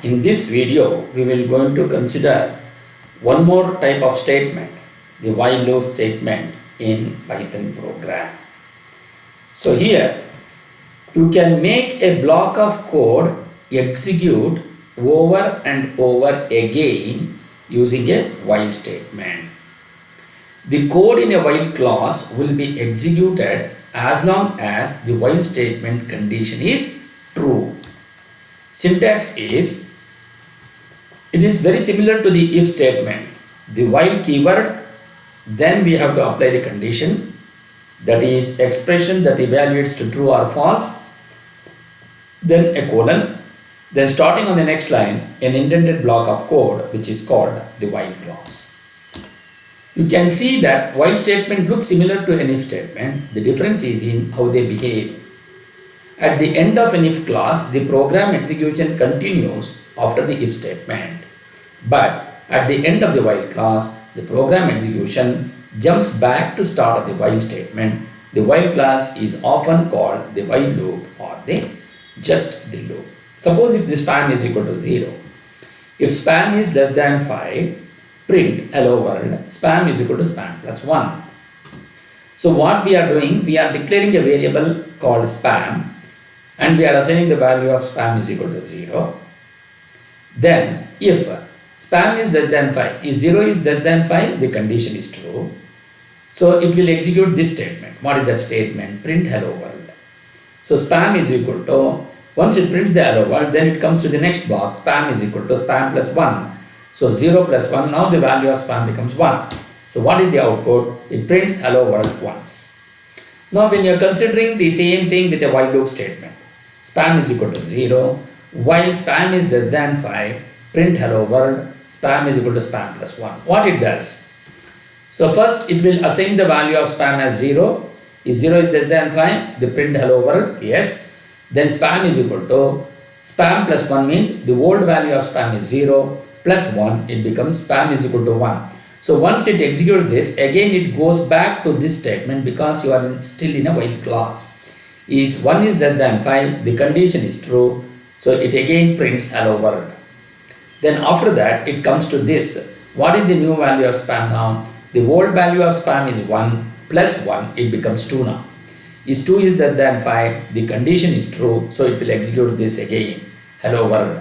In this video, we will going to consider one more type of statement, the while loop statement in Python program. So here, you can make a block of code execute over and over again using a while statement. The code in a while clause will be executed as long as the while statement condition is true. Syntax is, it is very similar to the if statement. The while keyword, then we have to apply the condition, that is expression that evaluates to true or false, then a colon, then starting on the next line, an indented block of code which is called the while clause. You can see that while statement looks similar to an if statement. The difference is in how they behave. At the end of an if clause, the program execution continues after the if statement. But at the end of the while clause, the program execution jumps back to start of the while statement. The while clause is often called the while loop or just the loop. Suppose if the span is equal to 0. If span is less than 5, print hello world, span is equal to span plus 1. So what we are doing, we are declaring a variable called spam and we are assigning the value of spam is equal to 0. Then if spam is less than 5, if 0 is less than 5, the condition is true. So it will execute this statement. What is that statement? Print hello world. So spam is equal to, once it prints the hello world, then it comes to the next box, spam is equal to spam plus 1. So 0 plus 1, now the value of spam becomes 1. So what is the output? It prints hello world once. Now when you are considering the same thing with a while loop statement, spam is equal to 0, while spam is less than 5, print hello world, spam is equal to spam plus 1. What it does? So first it will assign the value of spam as 0. If 0 is less than 5, the print hello world, yes. Then spam is equal to, spam plus 1 means the old value of spam is 0, plus 1, it becomes spam is equal to 1. So once it executes this, again it goes back to this statement because you are still in a while clause. Is 1 is less than 5, the condition is true, so it again prints hello world. Then after that it comes to this, what is the new value of spam now? The old value of spam is 1 plus 1, it becomes 2 now. Is 2 is less than 5, the condition is true, so it will execute this again, hello world.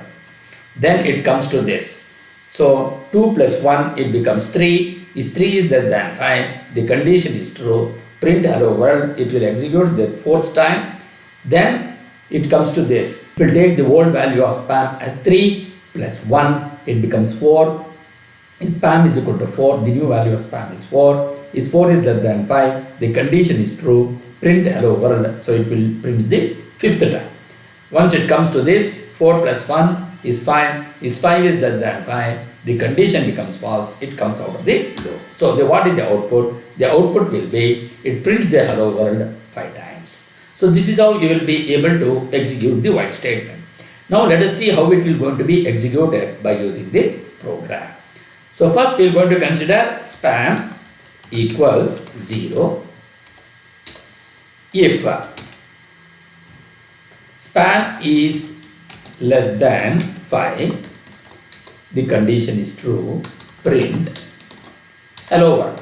Then it comes to this. So 2 plus 1, it becomes 3. Is 3 is less than 5, the condition is true, print hello world, it will execute the fourth time. Then it comes to this. It will take the old value of spam as 3 plus 1, it becomes 4. If spam is equal to 4, the new value of spam is 4. If 4 is less than 5, the condition is true, print hello world, so it will print the fifth time. Once it comes to this, 4 plus 1 is 5. If 5 is less than 5, the condition becomes false, it comes out of the loop. So what is the output? The output will be, it prints the hello world 5 times. So this is how you will be able to execute the while statement. Now let us see how it will going to be executed by using the program. So first we are going to consider spam equals 0 if spam is less than 5, the condition is true, print hello world.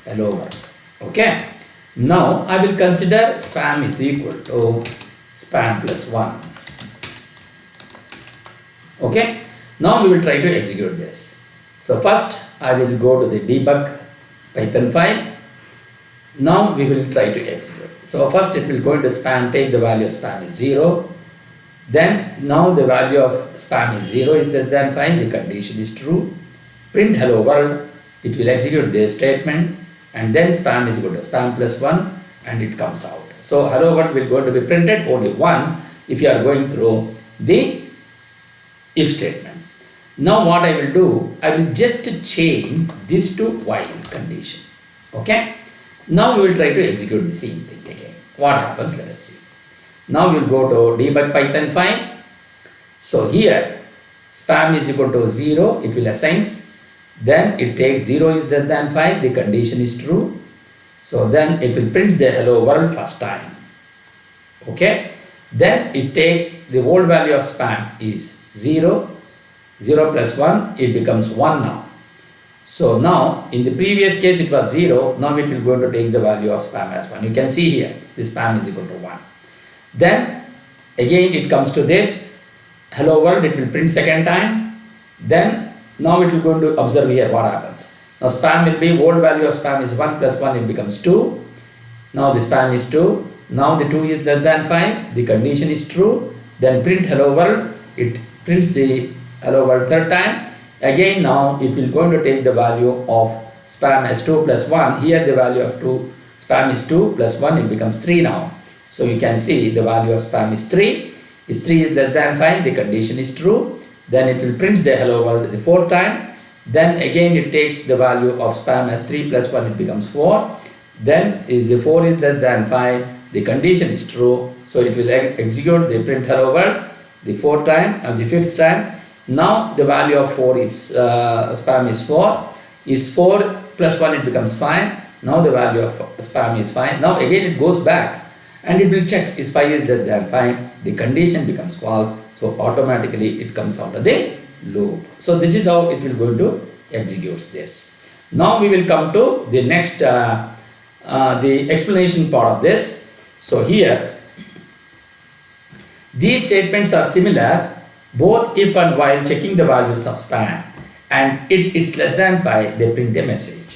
Hello world. Okay. Now I will consider spam is equal to spam plus 1. Okay. Now we will try to execute this. So first I will go to the debug Python file. Now we will try to execute. So first it will go into spam, take the value of spam is 0. Then now the value of spam is 0 is less than 5, the condition is true. Print hello world, it will execute this statement and then spam is equal to spam plus 1 and it comes out. So hello world will going to be printed only once if you are going through the if statement. Now what I will do, I will just change this to while condition. Okay. Now we will try to execute the same thing again. What happens? Let us see. Now we will go to debug Python file. So here spam is equal to 0, it will assign. Then it takes 0 is less than 5, the condition is true. So then it will print the hello world first time. Okay. Then it takes the old value of spam is 0, 0 plus 1, it becomes 1 now. So now in the previous case it was 0, now it will going to take the value of spam as 1. You can see here, the spam is equal to 1. Then again it comes to this, hello world, it will print second time. Then now it will going to observe here what happens. Now spam will be, old value of spam is 1 plus 1, it becomes 2. Now the spam is 2. Now the 2 is less than 5, the condition is true. Then print hello world, it prints the hello world third time. Again now it will going to take the value of spam as 2 plus 1. Here the value of spam is 2 plus 1, it becomes 3 now. So you can see the value of spam is 3. If 3 is less than 5, the condition is true. Then it will print the hello world the fourth time. Then again it takes the value of spam as 3 plus 1, it becomes 4. Then is the 4 is less than 5, the condition is true. So it will execute the print hello world the fourth time and the fifth time. Now the value of 4 is spam is 4. Is 4 plus 1, it becomes 5. Now the value of spam is 5. Now again it goes back and it will check is 5 is less than 5. The condition becomes false. So automatically it comes out of the loop. So this is how it will going to execute this. Now we will come to the next the explanation part of this. So here these statements are similar both if and while checking the values of spam, and it's less than 5, they print a message.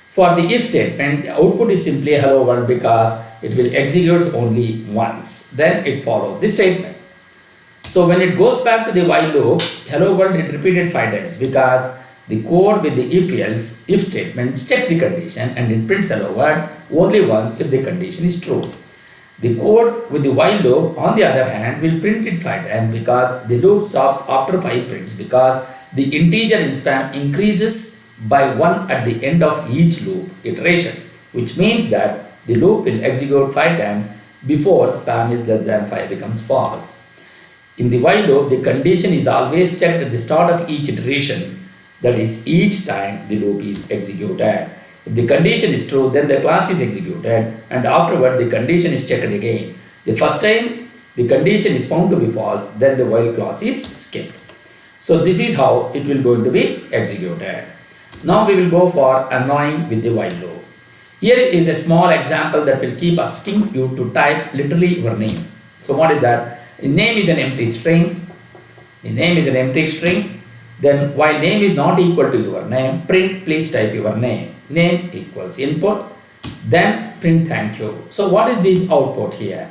For the if statement, the output is simply hello world because it will execute only once. Then it follows this statement. So when it goes back to the while loop, hello world it repeated 5 times because the code with the if statement checks the condition and it prints hello world only once if the condition is true. The code with the while loop, on the other hand, will print it 5 times because the loop stops after 5 prints because the integer in spam increases by 1 at the end of each loop iteration, which means that the loop will execute 5 times before spam is less than 5 becomes false. In the while loop, the condition is always checked at the start of each iteration, that is each time the loop is executed. If the condition is true, then the class is executed and afterward the condition is checked again. The first time the condition is found to be false, then the while clause is skipped. So this is how it will going to be executed. Now we will go for annoying with the while loop. Here is a small example that will keep asking you to type literally your name. So what is that? The name is an empty string. The name is an empty string. Then while name is not equal to your name, print please type your name. Name equals input. Then print thank you. So what is the output here?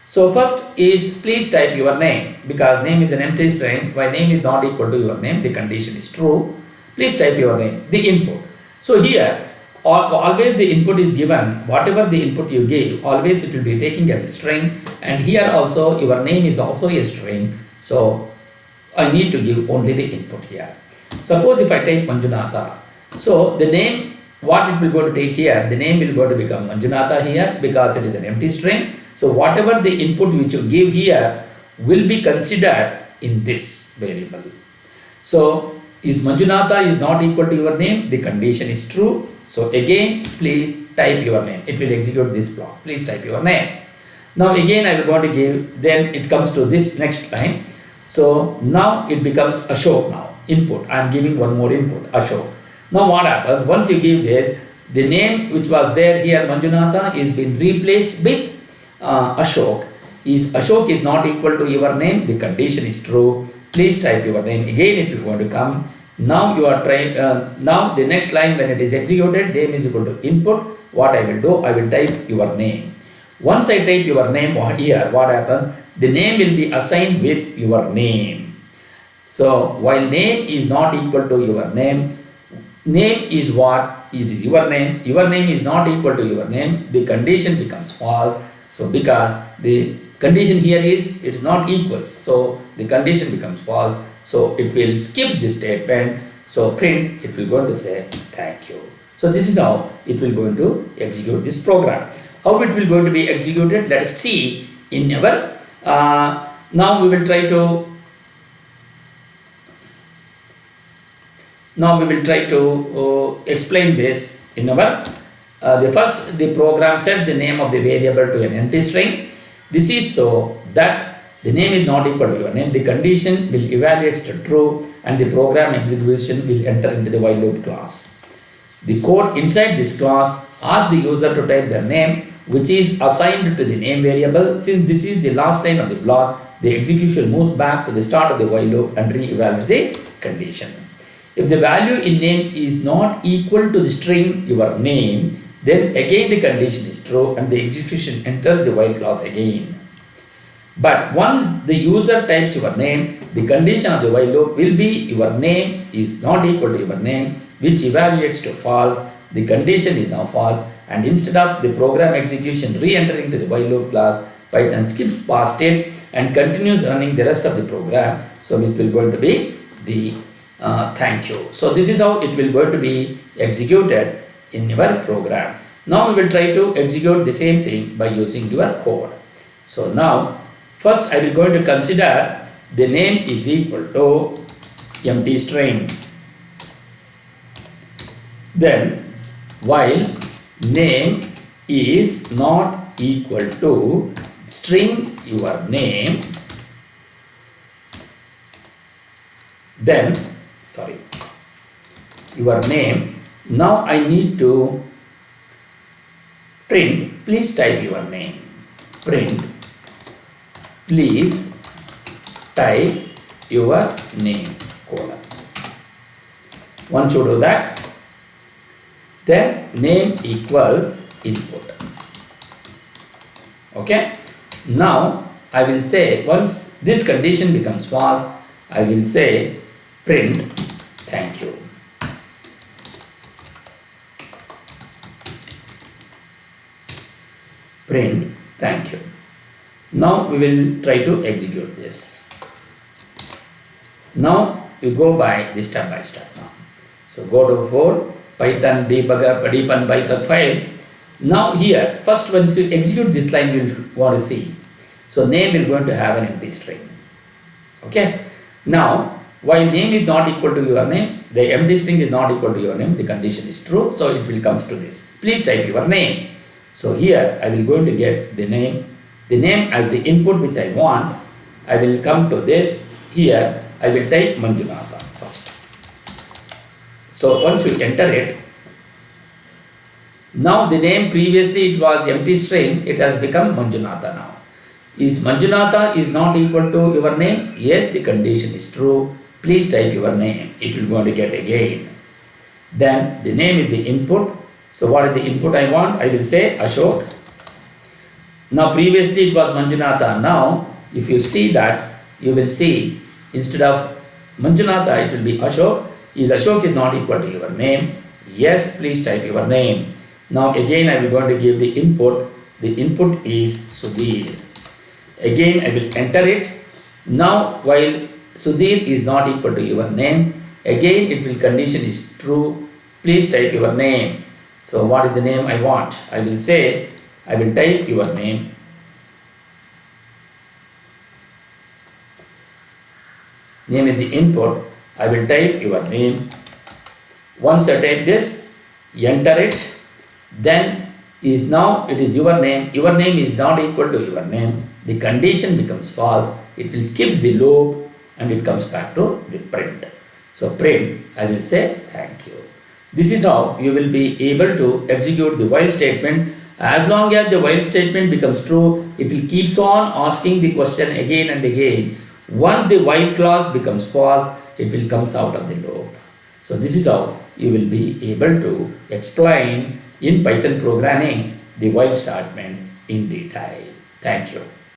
So first is please type your name because name is an empty string. While name is not equal to your name, the condition is true. Please type your name, the input. So here always the input is given, whatever the input you give, always it will be taking as a string, and here also your name is also a string. So I need to give only the input here. Suppose if I take Manjunatha, so the name, what it will go to take here, the name will go to become Manjunatha here because it is an empty string. So whatever the input which you give here will be considered in this variable. So is Manjunatha is not equal to your name, the condition is true. So again please type your name, it will execute this block, please type your name. Now again I will go to give, then it comes to this next line. So now it becomes Ashok now, input, I am giving one more input, Ashok. Now what happens, once you give this, the name which was there here Manjunatha is been replaced with Ashok. Is Ashok is not equal to your name, the condition is true, please type your name. Again it will going to come. Now you are trying, now the next line when it is executed, name is equal to input. What I will do, I will type your name. Once I type your name here, what happens, the name will be assigned with your name. So while name is not equal to your name, name is what? It is your name is not equal to your name, the condition becomes false. So because the condition here is it's not equals, so the condition becomes false. So it will skip this statement. So print, it will go to say thank you. So this is how it will going to execute this program. How it will going to be executed? Let us see in our now we will try to explain this in our the first the program sets the name of the variable to an empty string. This is so that the name is not equal to your name. The condition will evaluate to true and the program execution will enter into the while loop class. The code inside this class asks the user to type their name, which is assigned to the name variable. Since this is the last line of the block, the execution moves back to the start of the while loop and re-evaluates the condition. If the value in name is not equal to the string your name, then again the condition is true and the execution enters the while clause again. But once the user types your name, the condition of the while loop will be your name is not equal to your name, which evaluates to false. The condition is now false, and instead of the program execution re-entering to the while loop class, Python skips past it and continues running the rest of the program. So it will going to be the thank you. So this is how it will going to be executed in your program. Now we will try to execute the same thing by using your code. So now first I will going to consider the name is equal to empty string. Then while name is not equal to string your name, then your name, now I need to print, please type your name, print, please type your name, colon. Once you do that, then name equals input. Okay. Now I will say, once this condition becomes false, I will say print thank you. Print thank you. Now we will try to execute this. Now you go by this step by step now. So go to for Python debugger Python file. Now here first once you execute this line you will want to see. So name will going to have an empty string. Okay. Now while name is not equal to your name, the empty string is not equal to your name, the condition is true, so it will comes to this. Please type your name. So here I will going to get the name as the input which I want. I will come to this. Here I will type Manjunatha first. So once you enter it, now the name previously it was empty string, it has become Manjunatha now. Is Manjunatha is not equal to your name? Yes, the condition is true. Please type your name. It will going to get again. Then the name is the input. So what is the input I want? I will say Ashok. Now previously it was Manjunatha. Now if you see that, you will see instead of Manjunatha it will be Ashok. Is Ashok is not equal to your name? Yes, please type your name. Now again I will going to give the input. The input is Sudhir. Again I will enter it. Now while Sudhir is not equal to your name, again it will condition is true. Please type your name. So what is the name I want? I will say, I will type your name. Name is the input. I will type your name. Once I type this, enter it. Then is now it is your name. Your name is not equal to your name. The condition becomes false. It will skip the loop and it comes back to the print. So print, I will say thank you. This is how you will be able to execute the while statement. As long as the while statement becomes true, it will keeps on asking the question again and again. Once the while clause becomes false, it will comes out of the loop. So this is how you will be able to explain in Python programming the while statement in detail. Thank you.